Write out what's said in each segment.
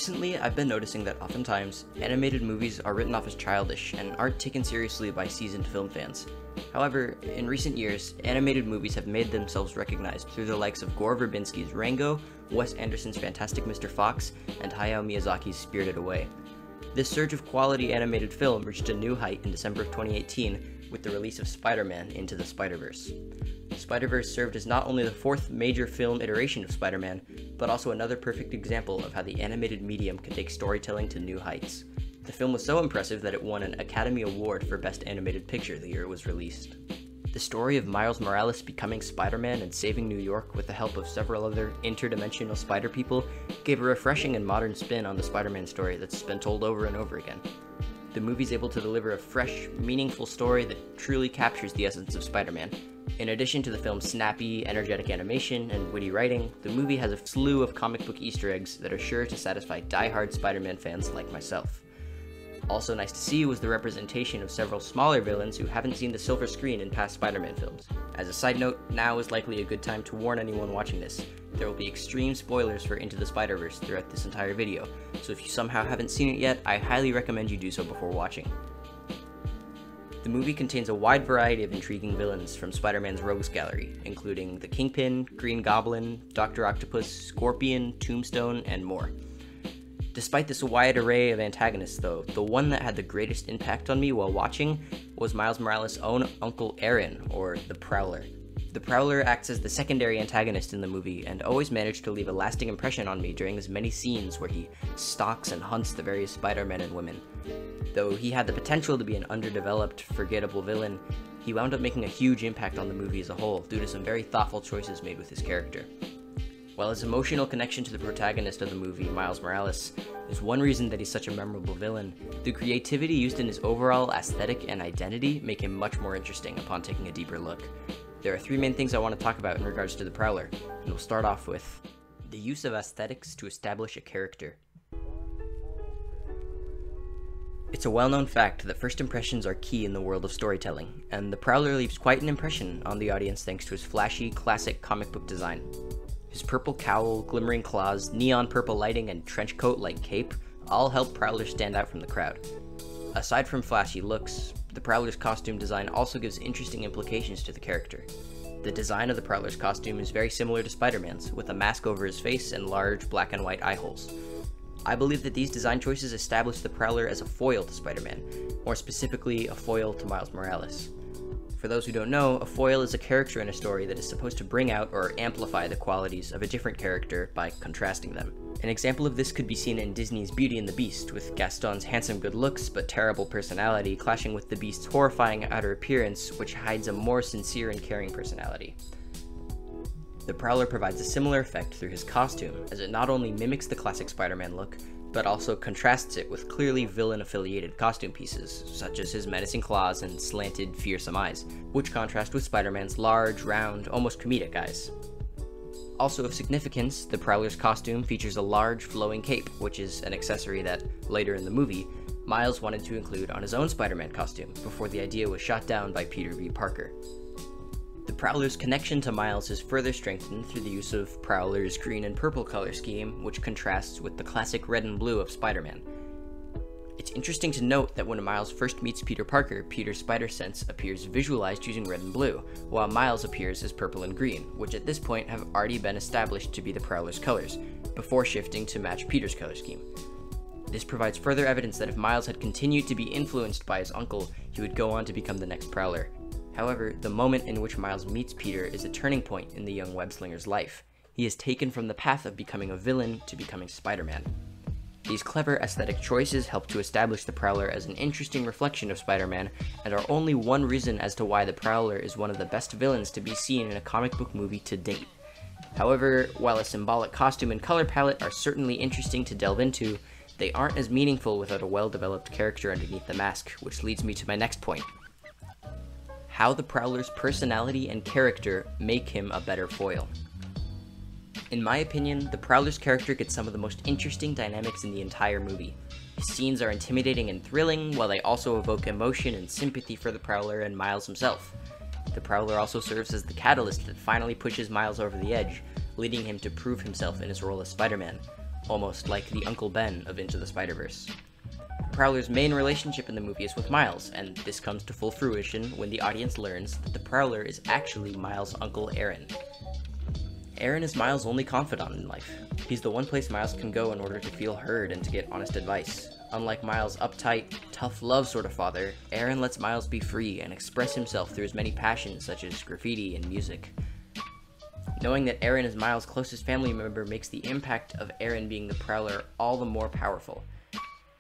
Recently, I've been noticing that oftentimes, animated movies are written off as childish and aren't taken seriously by seasoned film fans. However, in recent years, animated movies have made themselves recognized through the likes of Gore Verbinski's Rango, Wes Anderson's Fantastic Mr. Fox, and Hayao Miyazaki's Spirited Away. This surge of quality animated film reached a new height in December of 2018 with the release of Spider-Man Into the Spider-Verse. Spider-Verse served as not only the fourth major film iteration of Spider-Man, but also another perfect example of how the animated medium can take storytelling to new heights. The film was so impressive that it won an Academy Award for Best Animated Picture the year it was released. The story of Miles Morales becoming Spider-Man and saving New York with the help of several other interdimensional spider people gave a refreshing and modern spin on the Spider-Man story that's been told over and over again. The movie's able to deliver a fresh, meaningful story that truly captures the essence of Spider-Man. In addition to the film's snappy, energetic animation and witty writing, the movie has a slew of comic book Easter eggs that are sure to satisfy die-hard Spider-Man fans like myself. Also nice to see was the representation of several smaller villains who haven't seen the silver screen in past Spider-Man films. As a side note, now is likely a good time to warn anyone watching this. There will be extreme spoilers for Into the Spider-Verse throughout this entire video, so if you somehow haven't seen it yet, I highly recommend you do so before watching. The movie contains a wide variety of intriguing villains from Spider-Man's rogues gallery, including the Kingpin, Green Goblin, Dr. Octopus, Scorpion, Tombstone, and more. Despite this wide array of antagonists though, the one that had the greatest impact on me while watching was Miles Morales' own Uncle Aaron, or the Prowler. The Prowler acts as the secondary antagonist in the movie and always managed to leave a lasting impression on me during his many scenes where he stalks and hunts the various Spider-Men and women. Though he had the potential to be an underdeveloped, forgettable villain, he wound up making a huge impact on the movie as a whole due to some very thoughtful choices made with his character. While his emotional connection to the protagonist of the movie, Miles Morales, is one reason that he's such a memorable villain, the creativity used in his overall aesthetic and identity make him much more interesting upon taking a deeper look. There are three main things I want to talk about in regards to the Prowler, and we'll start off with the use of aesthetics to establish a character. It's a well-known fact that first impressions are key in the world of storytelling, and the Prowler leaves quite an impression on the audience thanks to his flashy, classic comic book design. His purple cowl, glimmering claws, neon purple lighting, and trench coat-like cape all help Prowler stand out from the crowd. Aside from flashy looks, the Prowler's costume design also gives interesting implications to the character. The design of the Prowler's costume is very similar to Spider-Man's, with a mask over his face and large black and white eye holes. I believe that these design choices establish the Prowler as a foil to Spider-Man, more specifically a foil to Miles Morales. For those who don't know, a foil is a character in a story that is supposed to bring out or amplify the qualities of a different character by contrasting them. An example of this could be seen in Disney's Beauty and the Beast, with Gaston's handsome good looks but terrible personality clashing with the Beast's horrifying outer appearance, which hides a more sincere and caring personality. The Prowler provides a similar effect through his costume, as it not only mimics the classic Spider-Man look, but also contrasts it with clearly villain-affiliated costume pieces, such as his menacing claws and slanted, fearsome eyes, which contrast with Spider-Man's large, round, almost comedic eyes. Also of significance, the Prowler's costume features a large, flowing cape, which is an accessory that, later in the movie, Miles wanted to include on his own Spider-Man costume, before the idea was shot down by Peter V. Parker. The Prowler's connection to Miles is further strengthened through the use of Prowler's green and purple color scheme, which contrasts with the classic red and blue of Spider-Man. It's interesting to note that when Miles first meets Peter Parker, Peter's spider sense appears visualized using red and blue, while Miles appears as purple and green, which at this point have already been established to be the Prowler's colors, before shifting to match Peter's color scheme. This provides further evidence that if Miles had continued to be influenced by his uncle, he would go on to become the next Prowler. However, the moment in which Miles meets Peter is a turning point in the young web-slinger's life. He is taken from the path of becoming a villain to becoming Spider-Man. These clever aesthetic choices help to establish the Prowler as an interesting reflection of Spider-Man, and are only one reason as to why the Prowler is one of the best villains to be seen in a comic book movie to date. However, while a symbolic costume and color palette are certainly interesting to delve into, they aren't as meaningful without a well-developed character underneath the mask, which leads me to my next point. How the Prowler's personality and character make him a better foil. In my opinion, the Prowler's character gets some of the most interesting dynamics in the entire movie. His scenes are intimidating and thrilling, while they also evoke emotion and sympathy for the Prowler and Miles himself. The Prowler also serves as the catalyst that finally pushes Miles over the edge, leading him to prove himself in his role as Spider-Man. almost like the Uncle Ben of Into the Spider-Verse. Prowler's main relationship in the movie is with Miles, and this comes to full fruition when the audience learns that the Prowler is actually Miles' Uncle Aaron. Aaron is Miles' only confidant in life. He's the one place Miles can go in order to feel heard and to get honest advice. Unlike Miles' uptight, tough love sort of father, Aaron lets Miles be free and express himself through his many passions such as graffiti and music. Knowing that Aaron is Miles' closest family member makes the impact of Aaron being the Prowler all the more powerful.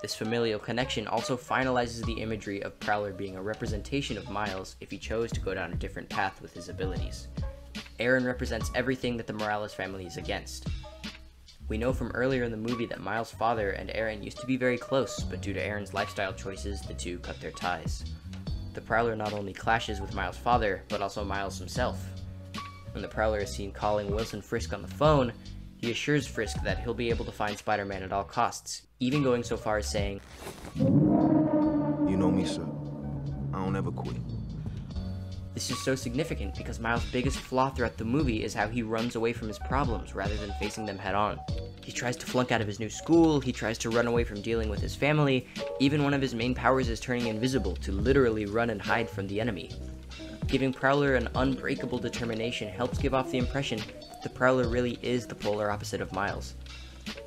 This familial connection also finalizes the imagery of Prowler being a representation of Miles if he chose to go down a different path with his abilities. Aaron represents everything that the Morales family is against. We know from earlier in the movie that Miles' father and Aaron used to be very close, but due to Aaron's lifestyle choices, the two cut their ties. The Prowler not only clashes with Miles' father, but also Miles himself. When the Prowler is seen calling Wilson Fisk on the phone, he assures Fisk that he'll be able to find Spider-Man at all costs, even going so far as saying, "You know me, sir. I don't ever quit." This is so significant because Miles' biggest flaw throughout the movie is how he runs away from his problems rather than facing them head on. He tries to flunk out of his new school, he tries to run away from dealing with his family, even one of his main powers is turning invisible to literally run and hide from the enemy. Giving Prowler an unbreakable determination helps give off the impression that the Prowler really is the polar opposite of Miles.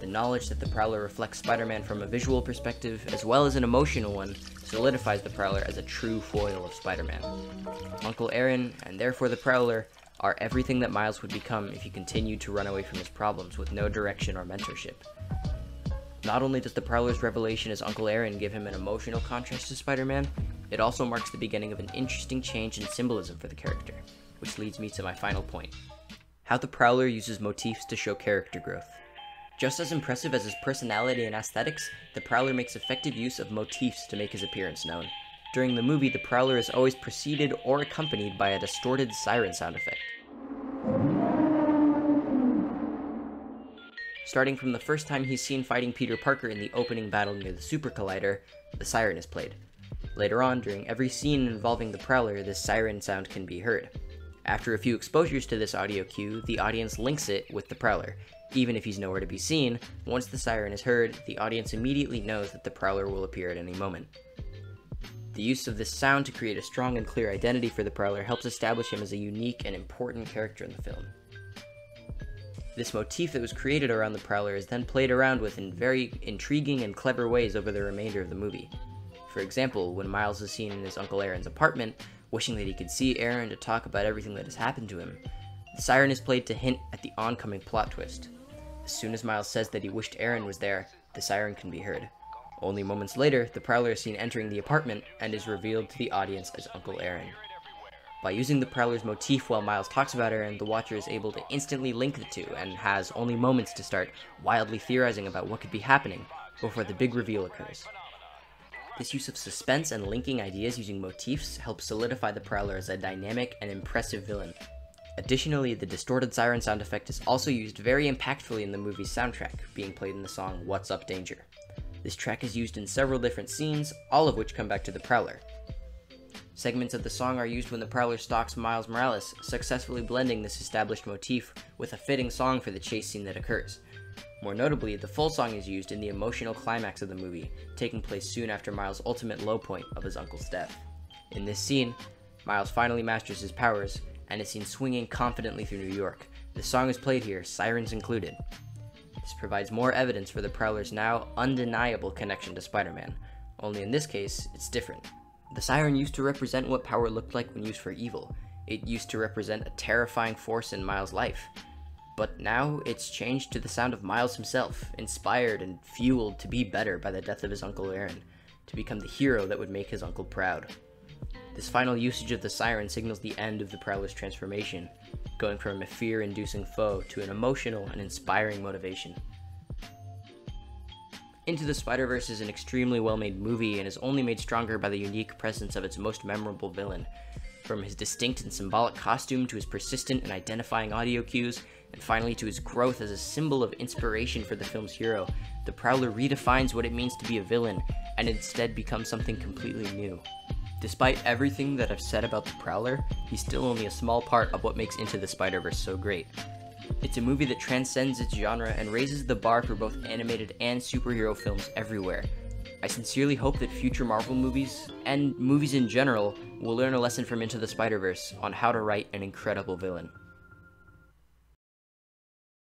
The knowledge that the Prowler reflects Spider-Man from a visual perspective, as well as an emotional one, solidifies the Prowler as a true foil of Spider-Man. Uncle Aaron, and therefore the Prowler, are everything that Miles would become if he continued to run away from his problems with no direction or mentorship. Not only does the Prowler's revelation as Uncle Aaron give him an emotional contrast to Spider-Man, it also marks the beginning of an interesting change in symbolism for the character, which leads me to my final point. How the Prowler uses motifs to show character growth. Just as impressive as his personality and aesthetics, the Prowler makes effective use of motifs to make his appearance known. During the movie, the Prowler is always preceded or accompanied by a distorted siren sound effect. Starting from the first time he's seen fighting Peter Parker in the opening battle near the Super Collider, the siren is played. Later on, during every scene involving the Prowler, this siren sound can be heard. After a few exposures to this audio cue, the audience links it with the Prowler. Even if he's nowhere to be seen, once the siren is heard, the audience immediately knows that the Prowler will appear at any moment. The use of this sound to create a strong and clear identity for the Prowler helps establish him as a unique and important character in the film. This motif that was created around the Prowler is then played around with in very intriguing and clever ways over the remainder of the movie. For example, when Miles is seen in his Uncle Aaron's apartment, wishing that he could see Aaron to talk about everything that has happened to him, the siren is played to hint at the oncoming plot twist. As soon as Miles says that he wished Aaron was there, the siren can be heard. Only moments later, the Prowler is seen entering the apartment and is revealed to the audience as Uncle Aaron. By using the Prowler's motif while Miles talks about Aaron, the watcher is able to instantly link the two and has only moments to start wildly theorizing about what could be happening before the big reveal occurs. This use of suspense and linking ideas using motifs helps solidify the Prowler as a dynamic and impressive villain. Additionally, the distorted siren sound effect is also used very impactfully in the movie's soundtrack, being played in the song What's Up Danger. This track is used in several different scenes, all of which come back to the Prowler. Segments of the song are used when the Prowler stalks Miles Morales, successfully blending this established motif with a fitting song for the chase scene that occurs. More notably, the full song is used in the emotional climax of the movie, taking place soon after Miles' ultimate low point of his uncle's death. In this scene, Miles finally masters his powers, and is seen swinging confidently through New York. The song is played here, sirens included. This provides more evidence for the Prowler's now undeniable connection to Spider-Man, only in this case, it's different. The siren used to represent what power looked like when used for evil. It used to represent a terrifying force in Miles' life. But now, it's changed to the sound of Miles himself, inspired and fueled to be better by the death of his Uncle Aaron, to become the hero that would make his uncle proud. This final usage of the siren signals the end of the Prowler's transformation, going from a fear-inducing foe to an emotional and inspiring motivation. Into the Spider-Verse is an extremely well-made movie and is only made stronger by the unique presence of its most memorable villain. From his distinct and symbolic costume to his persistent and identifying audio cues, and finally to his growth as a symbol of inspiration for the film's hero, the Prowler redefines what it means to be a villain, and instead becomes something completely new. Despite everything that I've said about the Prowler, he's still only a small part of what makes Into the Spider-Verse so great. It's a movie that transcends its genre and raises the bar for both animated and superhero films everywhere. I sincerely hope that future Marvel movies, and movies in general, will learn a lesson from Into the Spider-Verse on how to write an incredible villain.